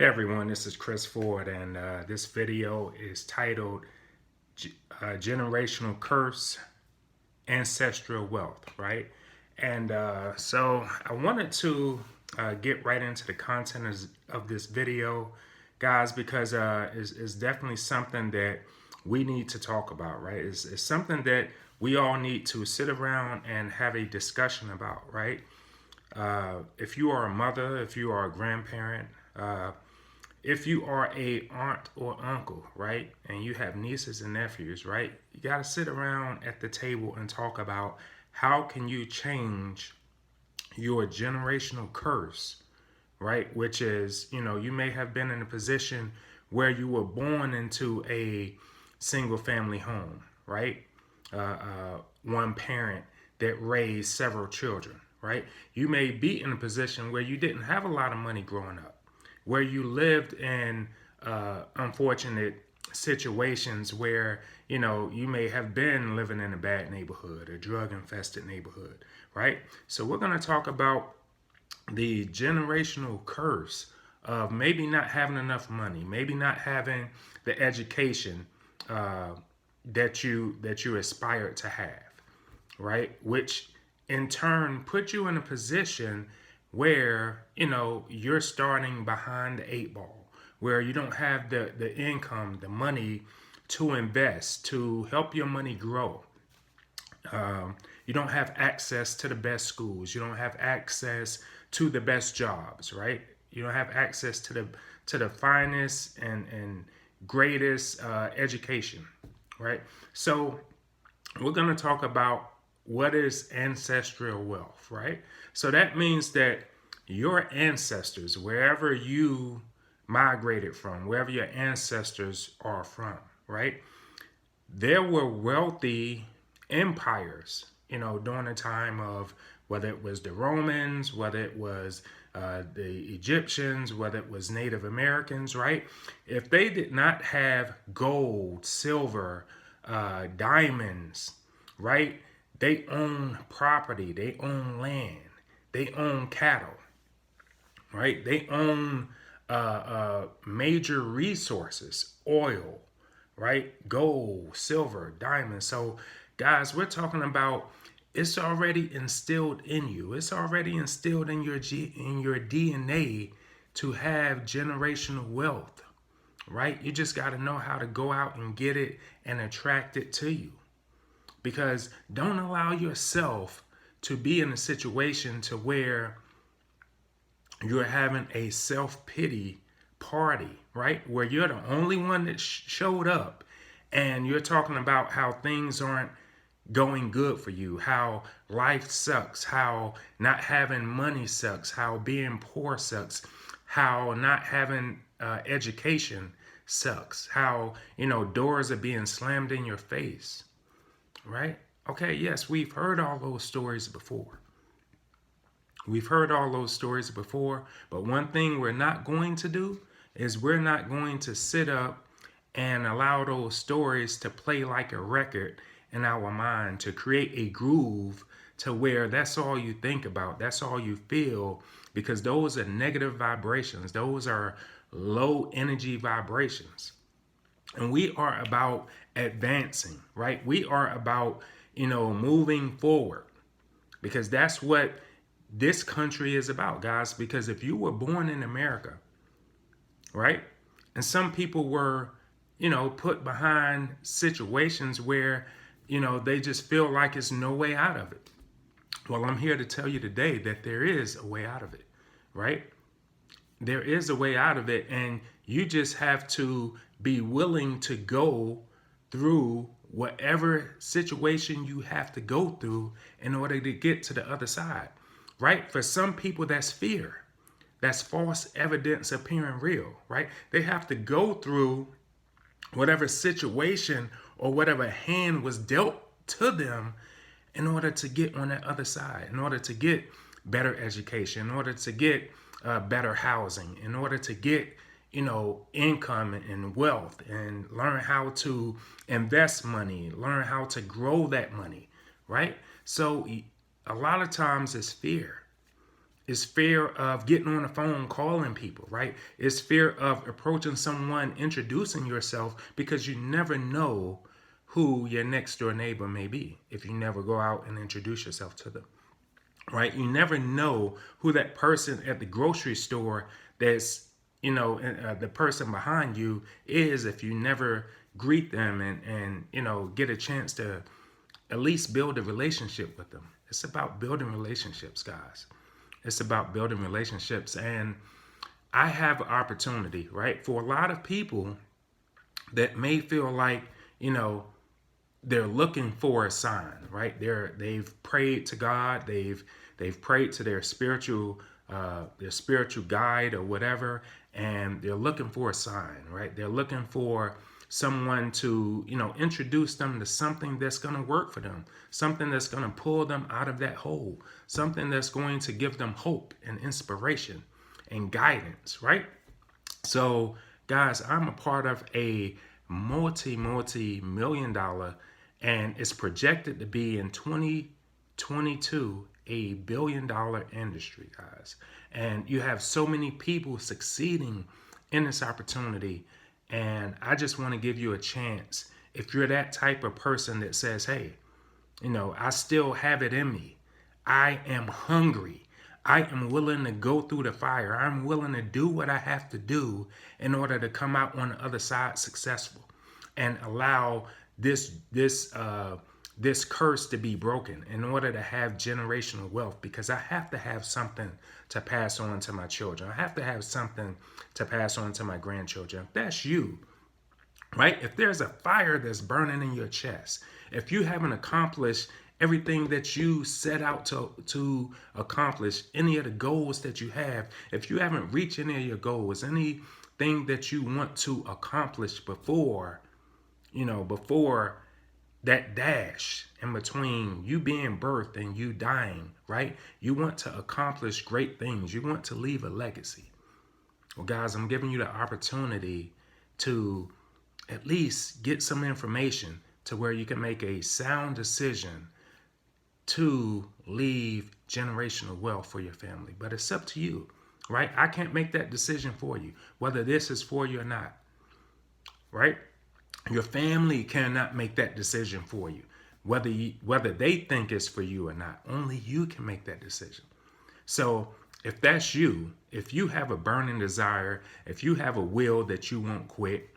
Hey everyone, this is Chris Ford, and this video is titled Generational Curse, Ancestral Wealth, right? And so I wanted to get right into the content of this video, guys, because it's definitely something that we need to talk about, right? It's something that we all need to sit around and have a discussion about, right? If you are a mother, if you are a grandparent, if you are a aunt or uncle, right, and you have nieces and nephews, right, you got to sit around at the table and talk about how can you change your generational curse, right, which is, you may have been in a position where you were born into a single family home, right, one parent that raised several children, right. You may be in a position where you didn't have a lot of money growing up, where you lived in unfortunate situations where you may have been living in a bad neighborhood, a drug infested neighborhood, right? So we're going to talk about the generational curse of maybe not having enough money, maybe not having the education that you aspire to have, right? Which in turn put you in a position where you're starting behind the eight ball, where you don't have the income, the money to invest, to help your money grow. You don't have access to the best schools. You don't have access to the best jobs, right? You don't have access to the finest and greatest education, right? So we're going to talk about what is ancestral wealth, right? So that means that your ancestors, wherever you migrated from, wherever your ancestors are from, right? There were wealthy empires, during the time of whether it was the Romans, whether it was the Egyptians, whether it was Native Americans, right? If they did not have gold, silver, diamonds, right? They own property, they own land, they own cattle, right? They own major resources, oil, right? Gold, silver, diamonds. So, guys, we're talking about it's already instilled in you. It's already instilled in your DNA to have generational wealth, right? You just got to know how to go out and get it and attract it to you. Because don't allow yourself to be in a situation to where you're having a self-pity party, right? Where you're the only one that showed up and you're talking about how things aren't going good for you, how life sucks, how not having money sucks, how being poor sucks, how not having education sucks, how, doors are being slammed in your face, right? Okay, yes, we've heard all those stories before. We've heard all those stories before, but one thing we're not going to do is we're not going to sit up and allow those stories to play like a record in our mind, to create a groove to where that's all you think about, that's all you feel, because those are negative vibrations. Those are low energy vibrations. And we are about advancing, right? We are about, moving forward, because that's what this country is about, guys. Because if you were born in America, right, and some people were, put behind situations where, they just feel like it's no way out of it. Well, I'm here to tell you today that there is a way out of it, right? There is a way out of it, and you just have to be willing to go through whatever situation you have to go through in order to get to the other side, right? For some people, that's fear. That's false evidence appearing real, right? They have to go through whatever situation or whatever hand was dealt to them in order to get on that other side, in order to get better education, in order to get better housing, in order to get, income and wealth, and learn how to invest money, learn how to grow that money, right? So a lot of times it's fear. It's fear of getting on the phone, calling people, right? It's fear of approaching someone, introducing yourself, because you never know who your next door neighbor may be if you never go out and introduce yourself to them, right? You never know who that person at the grocery store that's, the person behind you is if you never greet them and get a chance to at least build a relationship with them. It's about building relationships, guys. It's about building relationships. And I have an opportunity, right? For a lot of people that may feel like, they're looking for a sign, right? They've prayed to God, they've prayed to their spiritual guide or whatever, and they're looking for a sign, right? They're looking for someone to, introduce them to something that's going to work for them, something that's going to pull them out of that hole, something that's going to give them hope and inspiration and guidance, right? So, guys, I'm a part of a multi-million dollar, and it's projected to be in 2022 a $1 billion industry, guys. And you have so many people succeeding in this opportunity. And I just want to give you a chance. If you're that type of person that says, hey, I still have it in me. I am hungry. I am willing to go through the fire. I'm willing to do what I have to do in order to come out on the other side successful and allow this curse to be broken in order to have generational wealth, because I have to have something to pass on to my children. I have to have something to pass on to my grandchildren. If that's you, right? If there's a fire that's burning in your chest, if you haven't accomplished everything that you set out to accomplish, any of the goals that you have, if you haven't reached any of your goals, anything that you want to accomplish before that dash in between you being birthed and you dying, right? You want to accomplish great things. You want to leave a legacy. Well, guys, I'm giving you the opportunity to at least get some information to where you can make a sound decision to leave generational wealth for your family. But it's up to you, right? I can't make that decision for you, whether this is for you or not, right? Your family cannot make that decision for you, whether they think it's for you or not. Only you can make that decision. So if that's you, if you have a burning desire, if you have a will that you won't quit,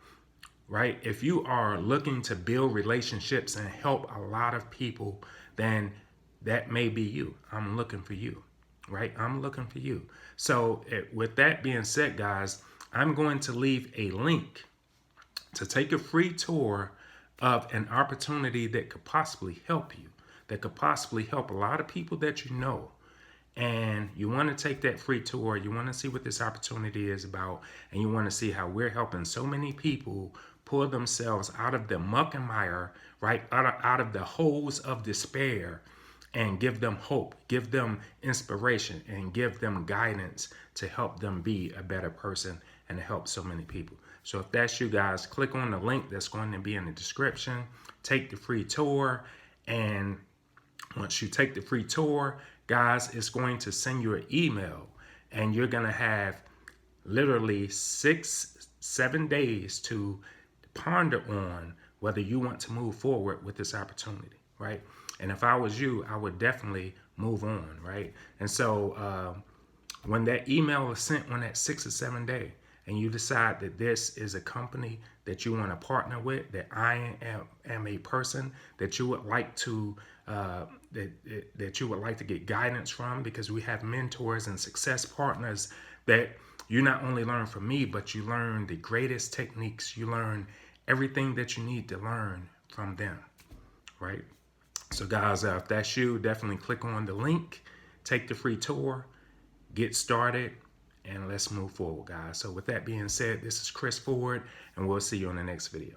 right? If you are looking to build relationships and help a lot of people, then that may be you. I'm looking for you, right? I'm looking for you. So with that being said, guys, I'm going to leave a link to take a free tour of an opportunity that could possibly help you, that could possibly help a lot of people that you know. And you want to take that free tour, you want to see what this opportunity is about, and you want to see how we're helping so many people pull themselves out of the muck and mire, right? Out of the holes of despair, and give them hope, give them inspiration, and give them guidance to help them be a better person and to help so many people. So if that's you guys, click on the link that's going to be in the description, take the free tour, and once you take the free tour, guys, it's going to send you an email, and you're going to have literally 6-7 days to ponder on whether you want to move forward with this opportunity, right? And if I was you, I would definitely move on, right? And so when that email is sent on that 6 or 7 day, and you decide that this is a company that you want to partner with, that I am a person that you would like to that you would like to get guidance from, because we have mentors and success partners that you not only learn from me, but you learn the greatest techniques. You learn everything that you need to learn from them, right? So guys, if that's you, definitely click on the link, take the free tour, get started, and let's move forward, guys. So with that being said, this is Chris Ford, and we'll see you on the next video.